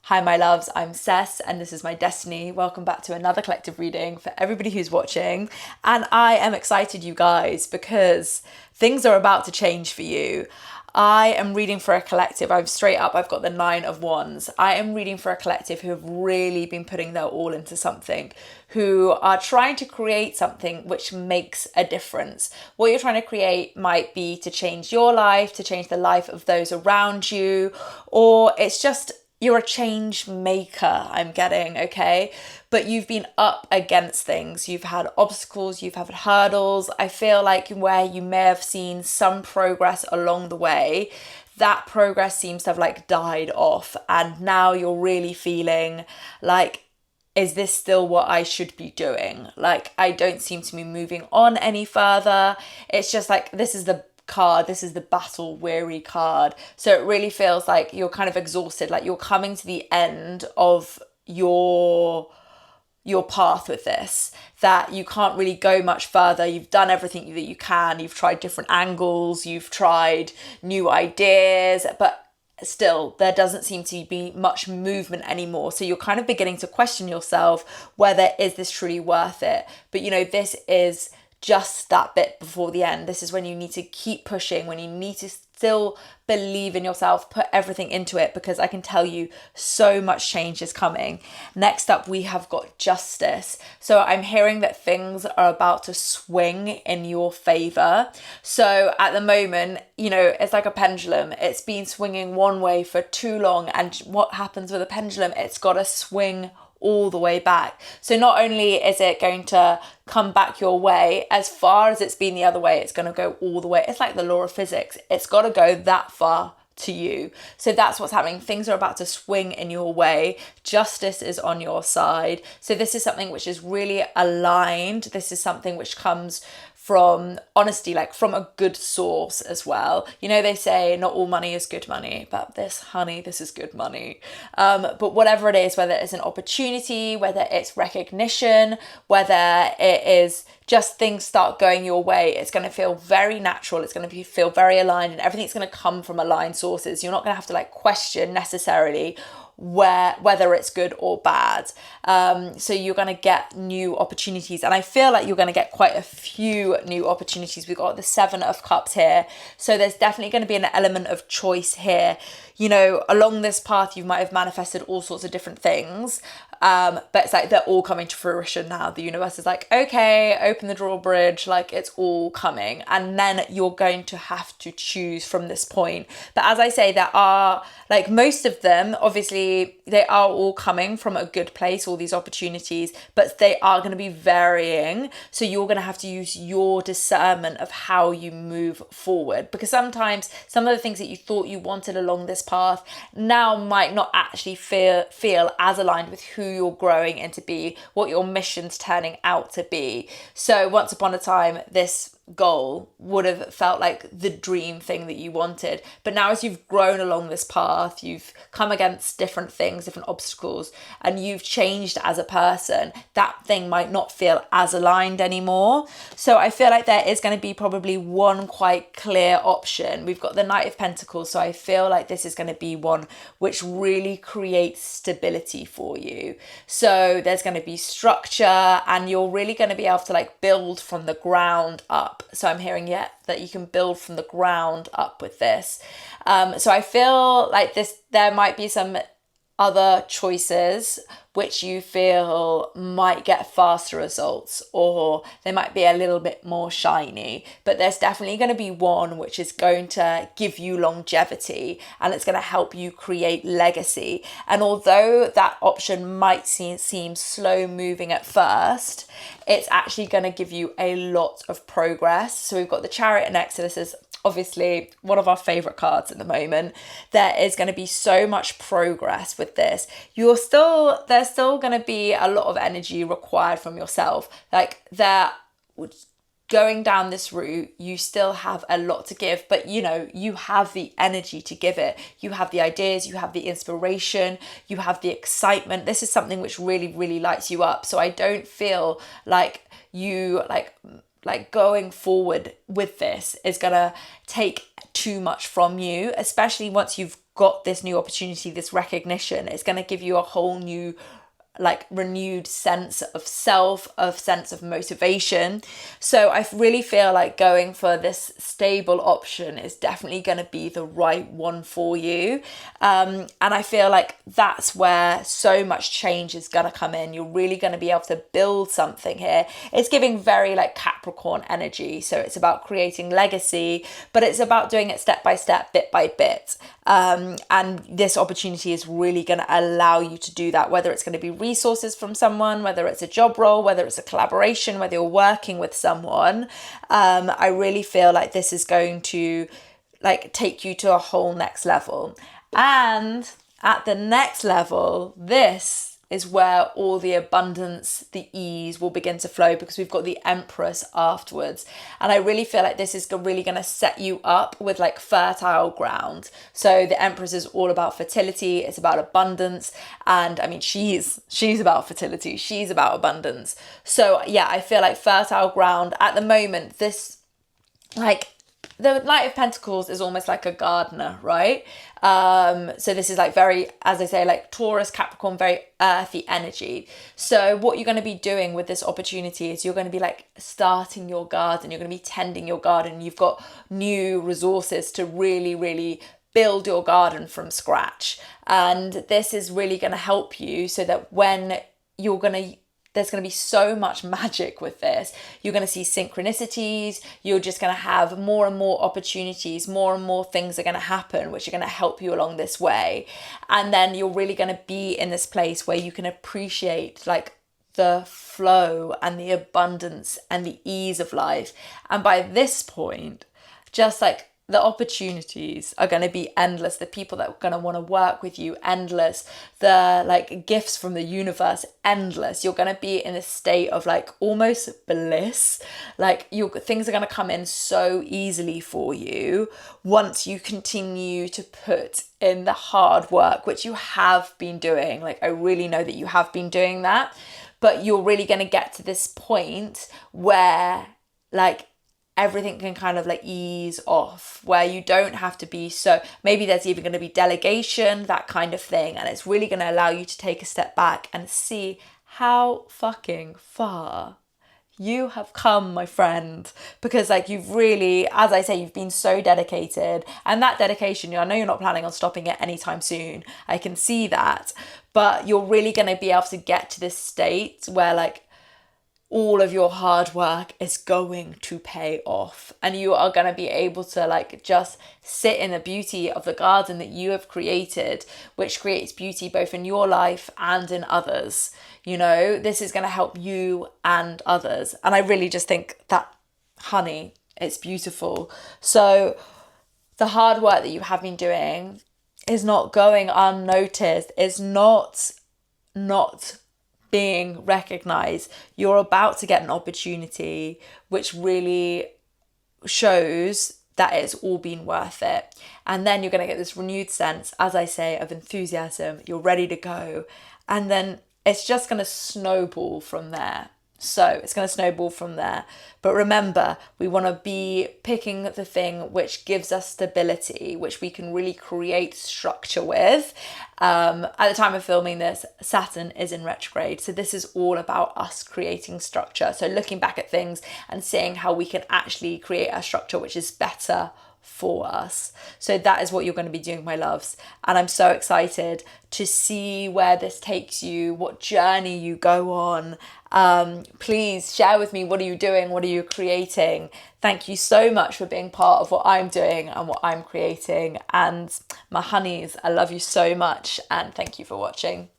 Hi, my loves, I'm Cess, and this is my destiny. Welcome back to another collective reading for everybody who's watching. And I am excited, you guys, because things are about to change for you. I am reading for a collective. I've got the 9 of Wands. I am reading for a collective who have really been putting their all into something, who are trying to create something which makes a difference. What you're trying to create might be to change your life, to change the life of those around you, or it's just you're a change maker, I'm getting, okay? But you've been up against things. You've had obstacles, you've had hurdles. I feel like where you may have seen some progress along the way, that progress seems to have like died off. And now you're really feeling like, is this still what I should be doing? Like, I don't seem to be moving on any further. It's just like, this is the battle weary card. So it really feels like you're kind of exhausted, like you're coming to the end of your path with this, that you can't really go much further. You've done everything that you can. You've tried different angles, you've tried new ideas, but still there doesn't seem to be much movement anymore. So you're kind of beginning to question yourself whether is this truly worth it. But this is just that bit before the end. This is when you need to keep pushing, when you need to still believe in yourself, put everything into it, because I can tell you so much change is coming. Next up, we have got Justice. So I'm hearing that things are about to swing in your favor. So at the moment, it's like a pendulum. It's been swinging one way for too long. And what happens with a pendulum? It's got to swing all the way back. So not only is it going to come back your way, as far as it's been the other way, it's going to go all the way. It's like the law of physics. It's got to go that far to you. So that's what's happening. Things are about to swing in your way. Justice is on your side. So this is something which is really aligned. This is something which comes from honesty, like from a good source as well. They say not all money is good money, but this is good money. But whatever it is, whether it's an opportunity, whether it's recognition, whether it is just things start going your way, it's going to feel very natural. It's going to feel very aligned, and everything's going to come from aligned sources. You're not going to have to question necessarily whether it's good or bad. So you're going to get new opportunities, and I feel like you're going to get quite a few new opportunities. We've got the 7 of Cups here, so there's definitely going to be an element of choice here. Along this path you might have manifested all sorts of different things, but it's like they're all coming to fruition now. The universe is like, okay, open the drawbridge, like it's all coming, and then you're going to have to choose from this point. But as I say, there are most of them, obviously they are all coming from a good place, all these opportunities, but they are going to be varying. So you're going to have to use your discernment of how you move forward, because sometimes some of the things that you thought you wanted along this path now might not actually feel as aligned with who you're growing into be, what your mission's turning out to be. So once upon a time, this goal would have felt like the dream thing that you wanted, but now as you've grown along this path, you've come against different things, different obstacles, and you've changed as a person, that thing might not feel as aligned anymore. So I feel like there is going to be probably one quite clear option. We've got the Knight of Pentacles, so I feel like this is going to be one which really creates stability for you. So there's going to be structure, and you're really going to be able to build from the ground up. So I'm hearing that you can build from the ground up with this. So I feel like there might be some other choices which you feel might get faster results, or they might be a little bit more shiny, but there's definitely going to be one which is going to give you longevity, and it's going to help you create legacy. And although that option might seem slow moving at first, it's actually going to give you a lot of progress. So we've got the Chariot and Exodus as obviously one of our favorite cards at the moment. There is going to be so much progress with this. There's still going to be a lot of energy required from yourself. Going down this route, you still have a lot to give, but you have the energy to give it. You have the ideas, you have the inspiration, you have the excitement. This is something which really, really lights you up. So I don't feel like you like going forward with this is gonna take too much from you, especially once you've got this new opportunity, this recognition. It's gonna give you a whole new like renewed sense of self, of sense of motivation. So I really feel like going for this stable option is definitely going to be the right one for you. And I feel like that's where so much change is going to come in. You're really going to be able to build something here. It's giving very like Capricorn energy. So it's about creating legacy, but it's about doing it step by step, bit by bit. And this opportunity is really going to allow you to do that, whether it's going to be resources from someone, whether it's a job role, whether it's a collaboration, whether you're working with someone. I really feel like this is going to like take you to a whole next level. And at the next level, this is where all the abundance, the ease will begin to flow, because we've got the Empress afterwards. And I really feel like this is really going to set you up with like fertile ground. So the Empress is all about fertility. It's about abundance. And I mean, she's about fertility. She's about abundance. So yeah, I feel like fertile ground at the moment, this like, the Knight of Pentacles is almost like a gardener, right? So this is like very, as I say, like Taurus, Capricorn, very earthy energy. So what you're going to be doing with this opportunity is you're going to be like starting your garden. You're going to be tending your garden. You've got new resources to really, really build your garden from scratch. And this is really going to help you so that when there's going to be so much magic with this. You're going to see synchronicities. You're just going to have more and more opportunities. More and more things are going to happen, which are going to help you along this way. And then you're really going to be in this place where you can appreciate like the flow and the abundance and the ease of life. And by this point, just like the opportunities are going to be endless. The people that are going to want to work with you, endless. The like gifts from the universe, endless. You're going to be in a state of like almost bliss. Like things are going to come in so easily for you once you continue to put in the hard work, which you have been doing. Like I really know that you have been doing that, but you're really going to get to this point where like everything can kind of like ease off, where you don't have to be so, maybe there's even going to be delegation, that kind of thing. And it's really going to allow you to take a step back and see how fucking far you have come, my friend. Because like you've really, as I say, you've been so dedicated, and that dedication, I know you're not planning on stopping it anytime soon. I can see that, but you're really going to be able to get to this state where like all of your hard work is going to pay off, and you are going to be able to like just sit in the beauty of the garden that you have created, which creates beauty both in your life and in others. This is going to help you and others. And I really just think that, honey, it's beautiful. So the hard work that you have been doing is not going unnoticed. It's not being recognized. You're about to get an opportunity which really shows that it's all been worth it. And then you're going to get this renewed sense, as I say, of enthusiasm. You're ready to go. And then it's just going to snowball from there. So it's going to snowball from there. But remember, we want to be picking the thing which gives us stability, which we can really create structure with. At the time of filming this, Saturn is in retrograde. So this is all about us creating structure. So looking back at things and seeing how we can actually create a structure which is better for us. So that is what you're going to be doing, my loves. And I'm so excited to see where this takes you, what journey you go on. Please share with me, what are you doing? What are you creating? Thank you so much for being part of what I'm doing and what I'm creating. And my honeys, I love you so much, and thank you for watching.